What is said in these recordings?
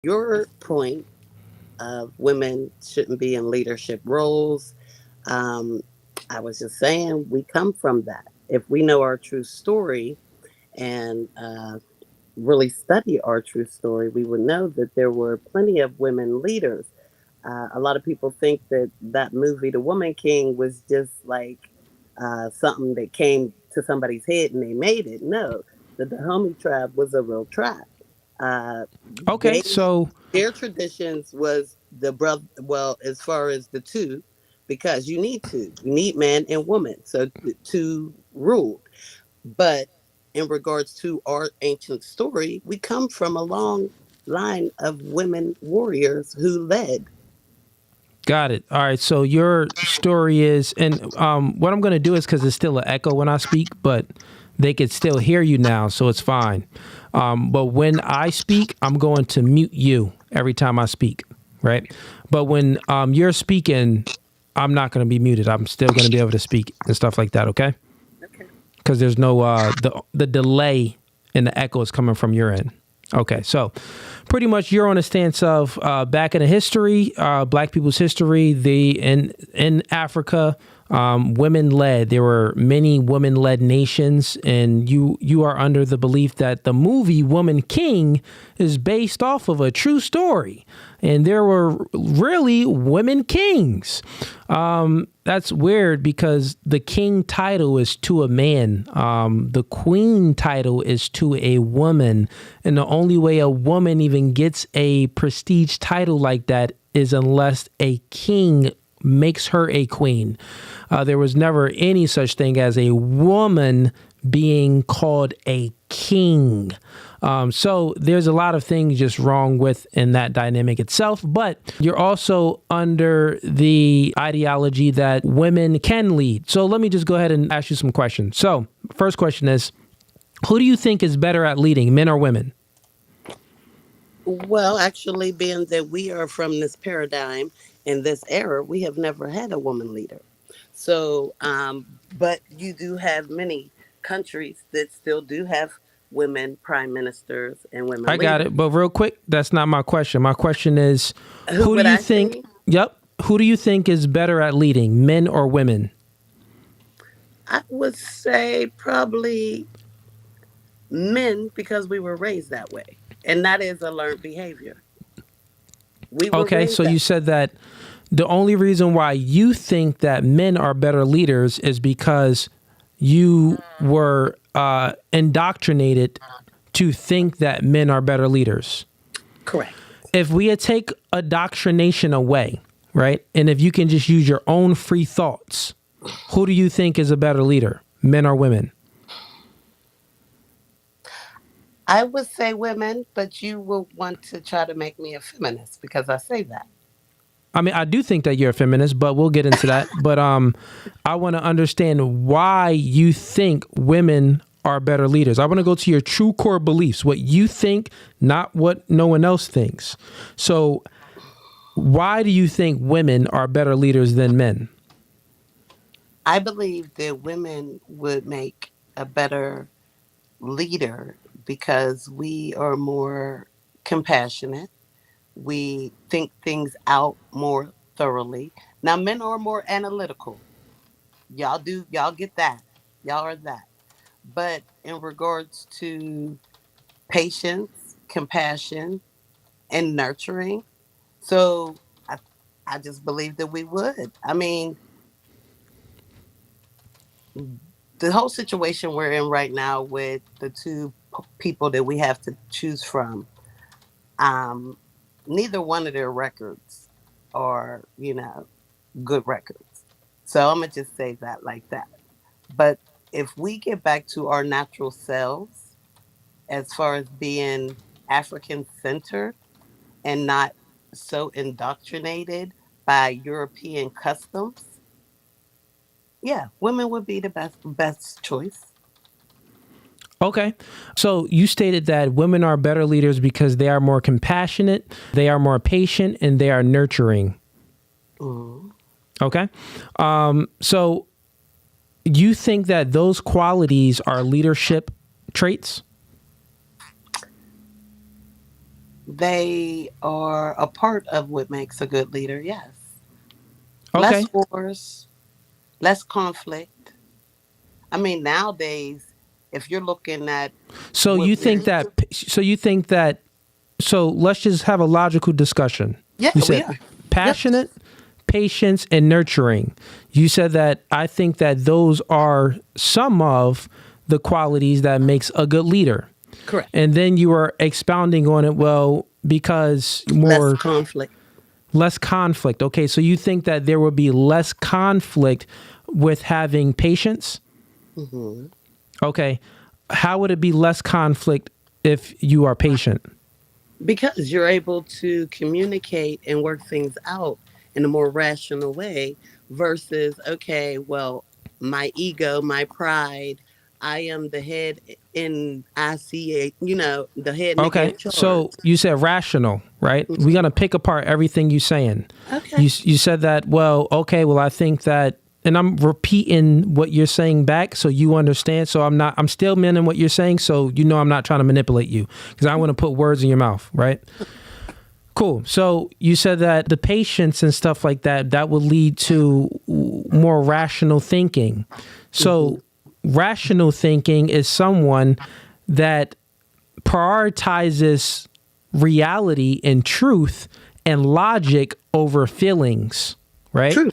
your point of women shouldn't be in leadership roles, um, I was just saying we come from that. If we know our true story and really study our true story, we would know that there were plenty of women leaders. A lot of people think that that movie, The Woman King, was just like something that came to somebody's head and they made it. No, the Dahomey tribe was a real tribe. Uh, Okay, they so their traditions was the brother. Well, as far as the two, because you need man and woman, so the two ruled. But in regards to our ancient story, we come from a long line of women warriors who led. got it. All right. So your story is, and what I'm going to do is because it's still an echo when I speak, but they could still hear you now, so it's fine. But when I speak, I'm going to mute you every time I speak, right? But when you're speaking, I'm not going to be muted. I'm still going to be able to speak and stuff like that. Okay? Okay. Because there's no the delay in the echo is coming from your end. Okay, so pretty much you're on a stance of back in the history, Black people's history, in Africa, women led. There were many women led nations, and you are under the belief that the movie Woman King is based off of a true story, and there were really women kings. That's weird because the king title is to a man. The queen title is to a woman. And the only way a woman even gets a prestige title like that is unless a king makes her a queen. There was never any such thing as a woman being called a king. So there's a lot of things just wrong with in that dynamic itself, but you're also under the ideology that women can lead. So let me just go ahead and ask you some questions. So first question is, who do you think is better at leading, men or women? Well, actually, being that we are from this paradigm in this era, we have never had a woman leader. So, but you do have many countries that still do have women prime ministers and women I got leaders. it. But real quick, that's not my question. My question is, Who who do would you I think, say? yep, who do you think is better at leading, men or women? I would say probably men because we were raised that way. And that is a learned behavior. We were Okay, raised so you that. said that the only reason why you think that men are better leaders is because you were indoctrinated to think that men are better leaders. Correct. If we take indoctrination away, right, and if you can just use your own free thoughts, who do you think is a better leader, men or women? I would say women, but you will want to try to make me a feminist because I say that. I mean, I do think that you're a feminist, but we'll get into that. But I want to understand why you think women are better leaders. I want to go to your true core beliefs, what you think, not what no one else thinks. So, why do you think women are better leaders than men? I believe that women would make a better leader because we are more compassionate. We think things out more thoroughly. Now, men are more analytical. Y'all get that. Y'all are that. But in regards to patience, compassion, and nurturing, so I just believe that we would. I mean, the whole situation we're in right now with the two people that we have to choose from, um, neither one of their records are, good records. So I'm gonna just say that like that. But if we get back to our natural selves, as far as being African centered and not so indoctrinated by European customs, yeah, women would be the best choice. Okay. So, you stated that women are better leaders because they are more compassionate, they are more patient, and they are nurturing. Mhm. Okay. So, you think that those qualities are leadership traits? They are a part of what makes a good leader, yes. Less Okay. wars, less conflict. I mean, nowadays, if you're looking at So what you we're, think that so you think that so let's just have a logical discussion. yeah, You we said are. Yep, passionate, patience, and nurturing. You said that I think that those are some of the qualities that makes a good leader. correct. And then you are expounding on it, well, because Less more conflict. less conflict. Okay, so you think that there would be less conflict with having patience? Hmm. Okay. How would it be less conflict if you are patient? Because you're able to communicate and work things out in a more rational way versus, okay, well, my ego, my pride, I am the head and I see a, the head nigga in Okay, charge. so you said rational, right? We're Hmm. gonna pick apart everything you're saying. Okay. You said that. Well, okay. Well, I think that, and I'm repeating what you're saying back, so you understand. So I'm not. I'm still meaning what you're saying, so you know I'm not trying to manipulate you because I want to put words in your mouth, right? Cool. So you said that the patience and stuff like that that will lead to more rational thinking. Hmm. So rational thinking is someone that prioritizes reality and truth and logic over feelings, right? True.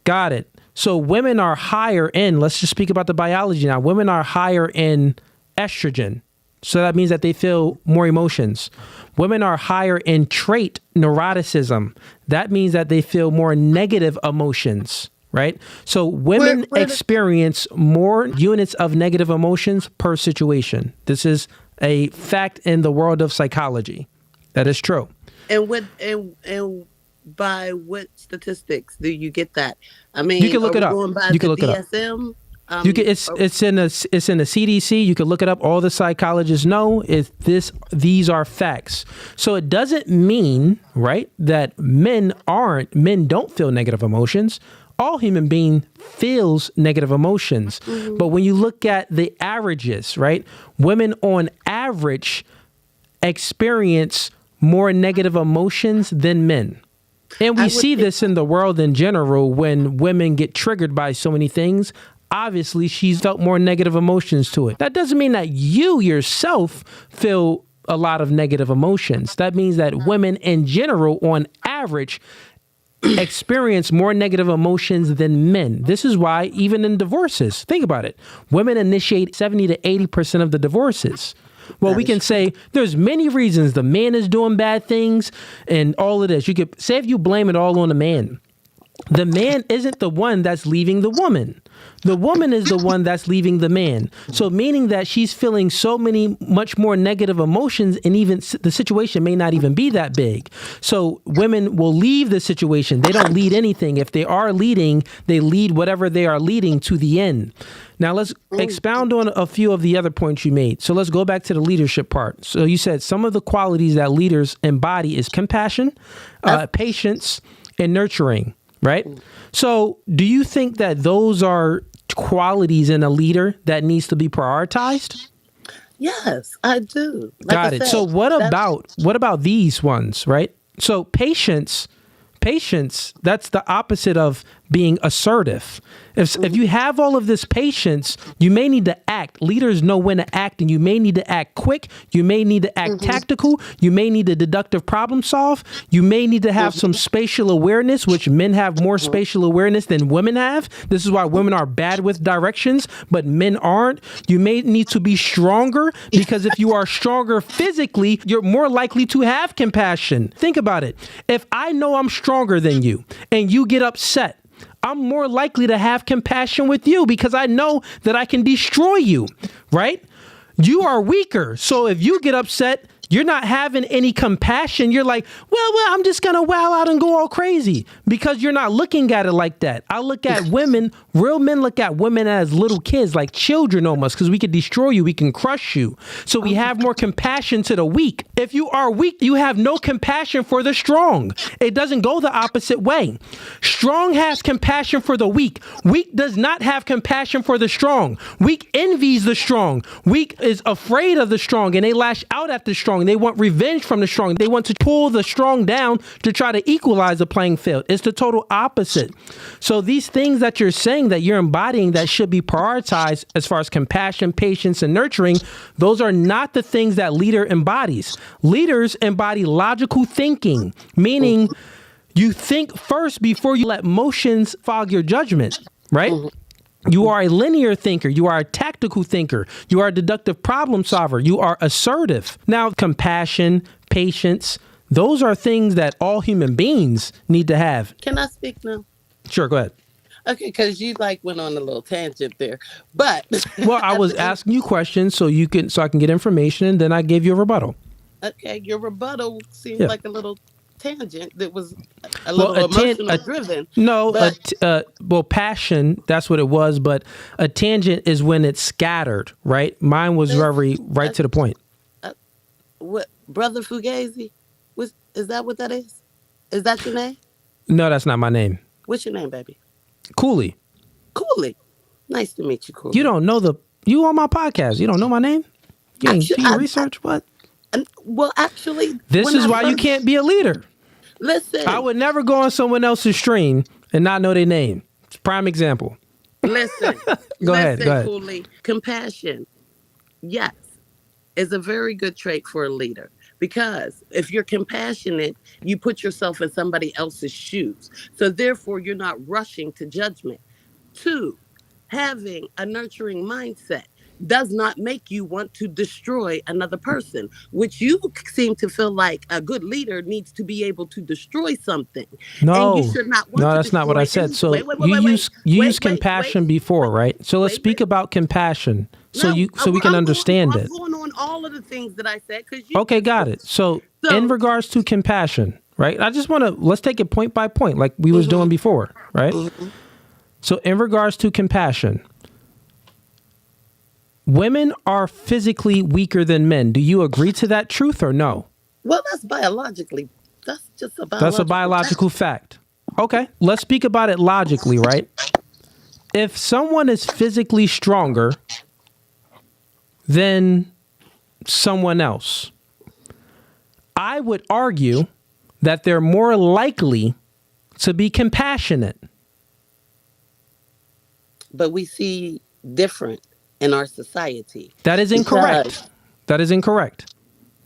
Got it. So women are higher in, let's just speak about the biology now. Women are higher in estrogen. So that means that they feel more emotions. Women are higher in trait neuroticism. That means that they feel more negative emotions, right? So Where, women where, the, experience more units of negative emotions per situation. This is a fact in the world of psychology. That is true. and by what statistics do you get that? I You mean, can are look it we up. going by You can the look it up. DSM? You can, Are, it's in the CDC. You can look it up. All the psychologists know is these are facts. So it doesn't mean, right, that men don't feel negative emotions. All human being feels negative emotions. mhm. But when you look at the averages, right, women on average experience more negative emotions than men. And I we would see think. this in the world in general when women get triggered by so many things. Obviously, she's felt more negative emotions to it. That doesn't mean that you yourself feel a lot of negative emotions. That means that women in general, on average, experience more negative emotions than men. This is why even in divorces, think about it, women initiate 70 to 80% of the divorces. Well, That we is can true. say there's many reasons the man is doing bad things and all of this. You could say if you blame it all on the man isn't the one that's leaving the woman. The woman is the one that's leaving the man. So meaning that she's feeling so much more negative emotions, and even the situation may not even be that big. So women will leave the situation. They don't lead anything. If they are leading, they lead whatever they are leading to the end. Now let's Mm. expound on a few of the other points you made. So let's go back to the leadership part. So you said some of the qualities that leaders embody is compassion, That's- patience, and nurturing. Right? So do you think that those are qualities in a leader that needs to be prioritized? yes, I do. Like I Got it. So said, that's what about these ones, right? So patience, that's the opposite of being assertive. If you have all of this patience, you may need to act. Leaders know when to act, and you may need to act quick. You may need to act tactical. You may need to deductive problem solve. You may need to have some spatial awareness, which men have more spatial awareness than women have. This is why women are bad with directions, but men aren't. You may need to be stronger because if you are stronger physically, you're more likely to have compassion. Think about it. If I know I'm stronger than you and you get upset, I'm more likely to have compassion with you because I know that I can destroy you, right? You are weaker. So if you get upset, you're not having any compassion. You're like, well, I'm just going to wow out and go all crazy because you're not looking at it like that. I look at women, real men look at women as little kids, like children almost, because we can destroy you. We can crush you. So we have more compassion to the weak. If you are weak, you have no compassion for the strong. It doesn't go the opposite way. strong has compassion for the weak. Weak does not have compassion for the strong. Weak envies the strong. Weak is afraid of the strong, and they lash out at the strong. They want revenge from the strong. They want to pull the strong down to try to equalize the playing field. It's the total opposite. So these things that you're saying that you're embodying that should be prioritized as far as compassion, patience, and nurturing, those are not the things that leader embodies. Leaders embody logical thinking, meaning you think first before you let emotions fog your judgment, right? You are a linear thinker. You are a tactical thinker. You are a deductive problem solver. You are assertive. Now, compassion, patience, those are things that all human beings need to have. Can I speak now? Sure, go ahead. Okay, because you like went on a little tangent there, but Well, I was asking you questions so I can get information, and then I gave you a rebuttal. Okay, your rebuttal seemed Yeah. like a little tangent that was a little emotional driven. No, but passion, that's what it was, but a tangent is when it's scattered, right? Mine was very right to the point. What, Brother Fugazi? Is that what that is? Is that your name? No, that's not my name. What's your name, baby? Cooley. Cooley. Nice to meet you, Cooley. You don't know you on my podcast. You don't know my name? You ain't do your research? What? Well, actually, this is why you can't be a leader. Listen. I would never go on someone else's stream and not know their name. It's a prime example. Listen. Go ahead. Cooley. Compassion, yes, is a very good trait for a leader. Because if you're compassionate, you put yourself in somebody else's shoes. So therefore, you're not rushing to judgment. 2, having a nurturing mindset does not make you want to destroy another person, which you seem to feel like a good leader needs to be able to destroy something. No, and you should not want that's not what I said. So you used compassion before, right? So let's speak about compassion. So we can understand it. I'm going on all of the things that I said. Okay, got it. So in regards to compassion, right? I just want to, let's take it point by point like we was doing before, right? So in regards to compassion, women are physically weaker than men. Do you agree to that truth or no? Well, that's biologically. That's just a biological That's a biological fact. Okay, let's speak about it logically, right? If someone is physically stronger than someone else, I would argue that they're more likely to be compassionate. But we see different in our society. That is incorrect. That is incorrect.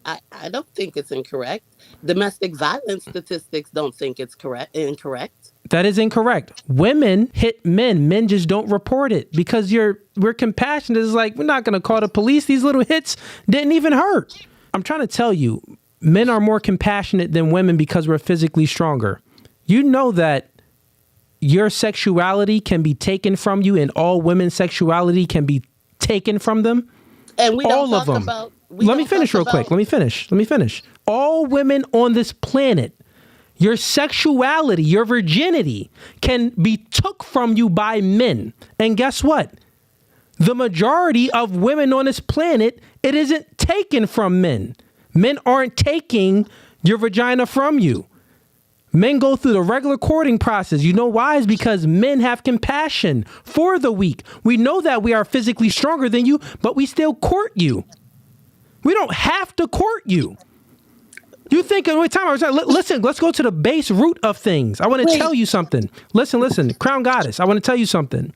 I don't think it's incorrect. Domestic violence statistics don't think it's incorrect. That is incorrect. Women hit men. Men just don't report it because we're compassionate. It's like, we're not going to call the police. These little hits didn't even hurt. I'm trying to tell you, men are more compassionate than women because we're physically stronger. You know that your sexuality can be taken from you and all women's sexuality can be taken from them. And we don't all talk of them. about... Let me finish real quick. Let me finish. All women on this planet, your sexuality, your virginity can be took from you by men. And guess what? The majority of women on this planet, it isn't taken from men. Men aren't taking your vagina from you. Men go through the regular courting process. You know why? It's because men have compassion for the weak. We know that we are physically stronger than you, but we still court you. We don't have to court you. You think, wait, time. Listen, let's go to the base root of things. I want to tell you something. Listen, Crown Goddess, I want to tell you something.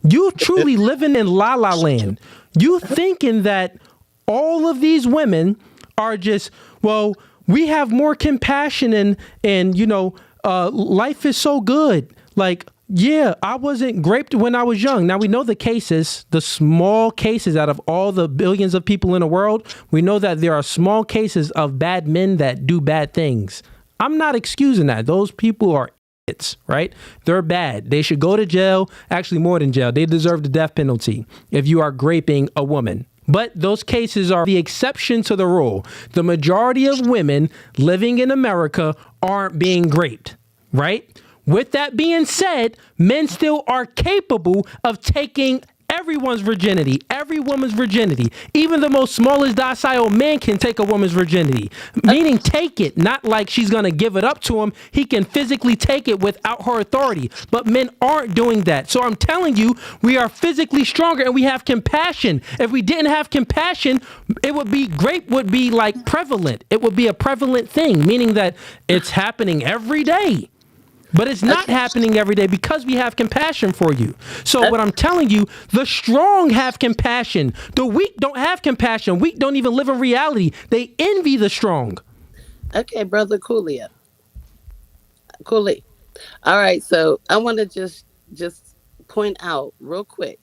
You truly living in La La Land. You thinking that all of these women are just, well, we have more compassion and you know, life is so good. Like, yeah, I wasn't raped when I was young. Now we know the cases, the small cases out of all the billions of people in the world. We know that there are small cases of bad men that do bad things. I'm not excusing that. Those people are idiots, right? They're bad. They should go to jail. Actually, more than jail. They deserve the death penalty if you are graping a woman. But those cases are the exception to the rule. The majority of women living in America aren't being raped, right? With that being said, men still are capable of taking everyone's virginity, every woman's virginity. Even the most smallest docile man can take a woman's virginity. Meaning take it, not like she's going to give it up to him. He can physically take it without her authority. But men aren't doing that. So I'm telling you, we are physically stronger and we have compassion. If we didn't have compassion, it would be would be like prevalent. It would be a prevalent thing, meaning that it's happening every day. But it's not happening every day because we have compassion for you. So what I'm telling you, the strong have compassion. The weak don't have compassion. Weak don't even live in reality. They envy the strong. Okay, brother Cooley. Cooley. All right, so I want to just point out real quick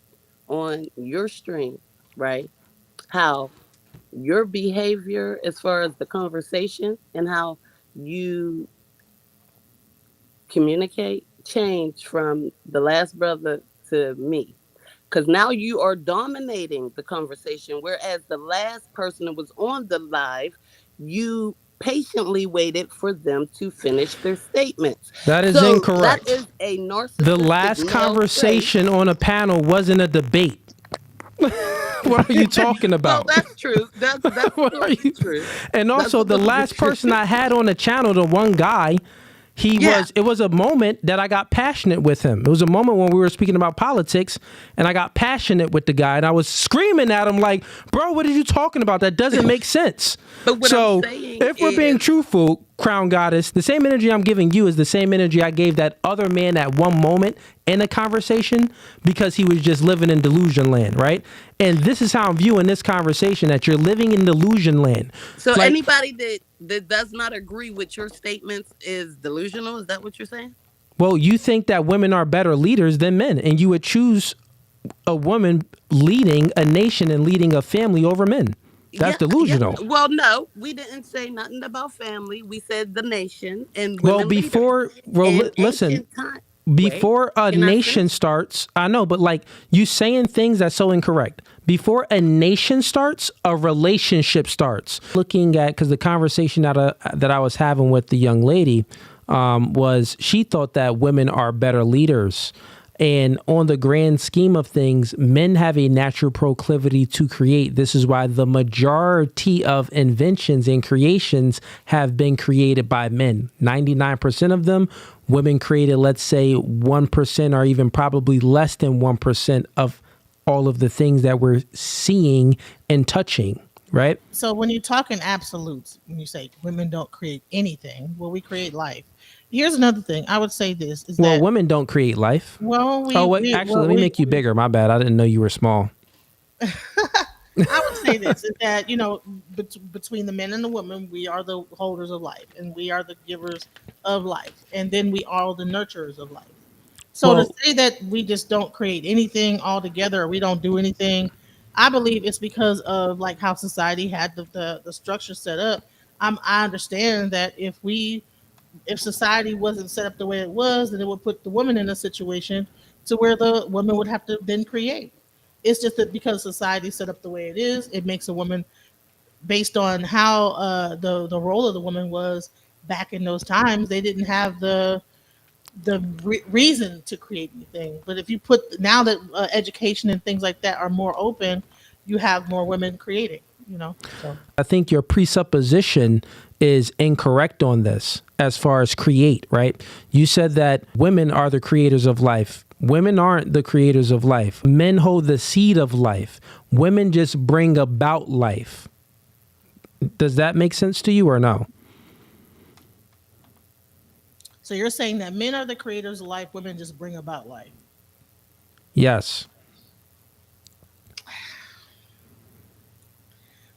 on your stream, right? How your behavior as far as the conversation and how you communicate change from the last brother to me. Because now you are dominating the conversation, whereas the last person that was on the live, you patiently waited for them to finish their statements. That is So that incorrect. is a The narcissistic last male trait. conversation on a panel wasn't a debate. What are you talking Well, about? that's true. That's What are sort you? of true. And That's a also, the little bit last true. person I had on the channel, the one guy, Yeah. it was a moment that I got passionate with him. It was a moment when we were speaking about politics and I got passionate with the guy and I was screaming at him like, bro, what are you talking about? That doesn't make sense. But what So I'm saying if we're being is, truthful, Crown Goddess, the same energy I'm giving you is the same energy I gave that other man at one moment in a conversation because he was just living in delusion land, right? And this is how I'm viewing this conversation, that you're living in delusion land. so Like, anybody that does not agree with your statements is delusional. Is that what you're saying? well, you think that women are better leaders than men, and you would choose a woman leading a nation and leading a family over men. That's Yeah, yeah. delusional. Well, no, we didn't say nothing about family. We said the nation and Well, women leaders. In listen, ancient time, wait, before a can I nation finish? starts, I know, but like you saying things that's so incorrect. Before a nation starts, a relationship starts. Looking at, because the conversation that I was having with the young lady was she thought that women are better leaders. And on the grand scheme of things, men have a natural proclivity to create. This is why the majority of inventions and creations have been created by men. 99% of them, women created, let's say 1% or even probably less than 1% of all of the things that we're seeing and touching, right? So when you talk in absolutes, when you say women don't create anything, well, we create life. Here's another thing. I would say this is Well, that women don't create life. well, Oh, wait, actually, let me make you bigger. My bad. I didn't know you were small. I would say this is that between the men and the women, we are the holders of life, and we are the givers of life, and then we are the nurturers of life. So Well, to say that we just don't create anything altogether, or we don't do anything, I believe it's because of like how society had the structure set up. I understand that if society wasn't set up the way it was, then it would put the woman in a situation to where the woman would have to then create. It's just that because society set up the way it is, it makes a woman based on how the role of the woman was back in those times. They didn't have the reason to create anything. But if you put now that education and things like that are more open, you have more women creating. So I think your presupposition is incorrect on this as far as create, right? You said that women are the creators of life. Women aren't the creators of life. Men hold the seed of life. Women just bring about life. Does that make sense to you or no? so you're saying that men are the creators of life, women just bring about life. Yes.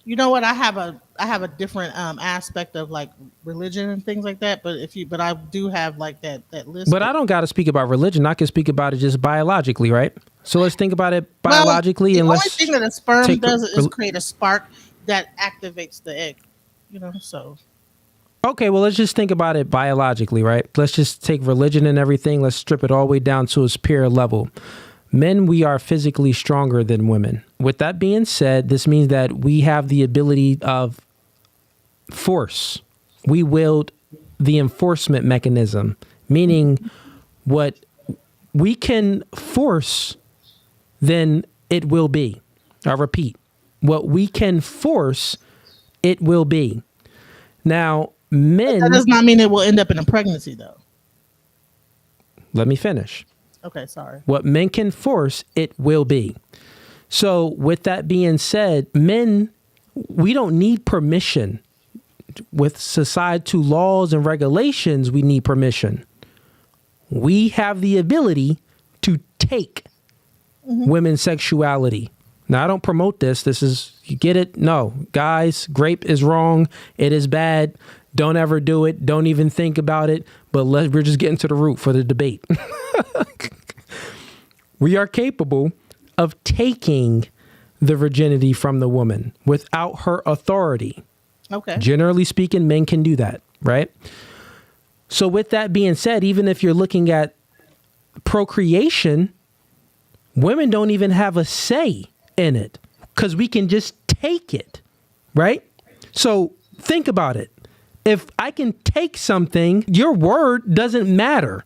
You know what? I have a different aspect of like religion and things like that. But I do have like that list. But I don't got to speak about religion. I can speak about it just biologically, right? So let's think about it Well, biologically the and only let's thing that a sperm take does is create a spark that activates the egg. So Okay, well, let's just think about it biologically, right? Let's just take religion and everything. Let's strip it all the way down to its pure level. Men, we are physically stronger than women. With that being said, this means that we have the ability of force. We wield the enforcement mechanism, meaning what we can force, then it will be. I repeat, what we can force, it will be. Now, men... That does not mean it will end up in a pregnancy, though. Let me finish. Okay, sorry. What men can force, it will be. So with that being said, men, we don't need permission. With societal laws and regulations, we need permission. We have the ability to take women's sexuality. Now, I don't promote this. This is, you get it? No. Guys, grape is wrong. It is bad. Don't ever do it. Don't even think about it. But we're just getting to the root for the debate. We are capable of taking the virginity from the woman without her authority. Okay. Generally speaking, men can do that, right? So with that being said, even if you're looking at procreation, women don't even have a say in it because we can just take it, right? So think about it. If I can take something, your word doesn't matter.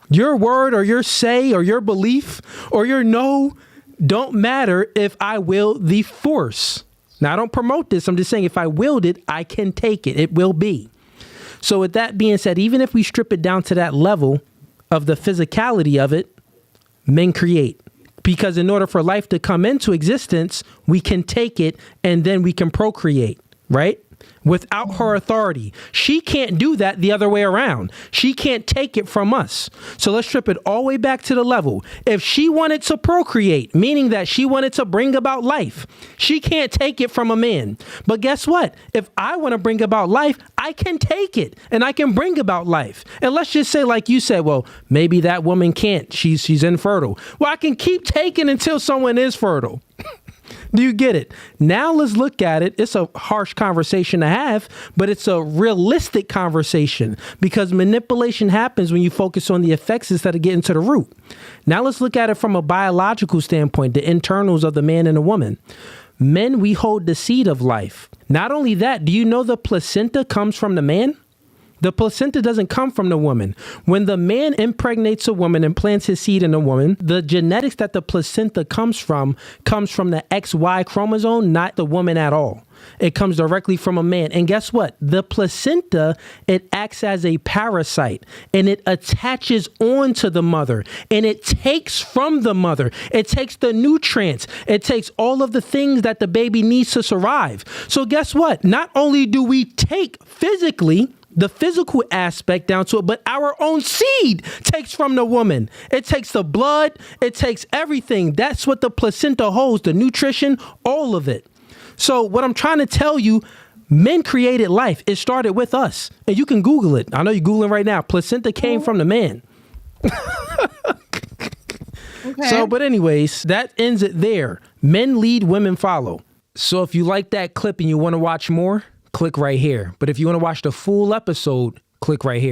Your word or your say or your belief or your no don't matter if I will the force. Now, I don't promote this. I'm just saying if I willed it, I can take it. It will be. So with that being said, even if we strip it down to that level of the physicality of it, men create. Because in order for life to come into existence, we can take it and then we can procreate, right? Without her authority. She can't do that the other way around. She can't take it from us. So let's strip it all the way back to the level. If she wanted to procreate, meaning that she wanted to bring about life, she can't take it from a man. But guess what? If I want to bring about life, I can take it and I can bring about life. And let's just say, like you said, well, maybe that woman can't. She's infertile. Well, I can keep taking until someone is fertile. Do you get it? Now let's look at it. It's a harsh conversation to have, but it's a realistic conversation because manipulation happens when you focus on the effects instead of getting to the root. Now let's look at it from a biological standpoint, the internals of the man and the woman. Men, we hold the seed of life. Not only that, do you know the placenta comes from the man? The placenta doesn't come from the woman. When the man impregnates a woman and plants his seed in a woman, the genetics that the placenta comes from the XY chromosome, not the woman at all. It comes directly from a man. And guess what? The placenta, it acts as a parasite and it attaches onto the mother and it takes from the mother. It takes the nutrients. It takes all of the things that the baby needs to survive. So guess what? Not only do we take physically the physical aspect down to it, but our own seed takes from the woman. It takes the blood. It takes everything. That's what the placenta holds, the nutrition, all of it. So what I'm trying to tell you, men created life. It started with us. And you can Google it. I know you're Googling right now. Placenta came from the man. Okay. So, but anyways, that ends it there. Men lead, women follow. So if you like that clip and you want to watch more, click right here. But if you want to watch the full episode, click right here.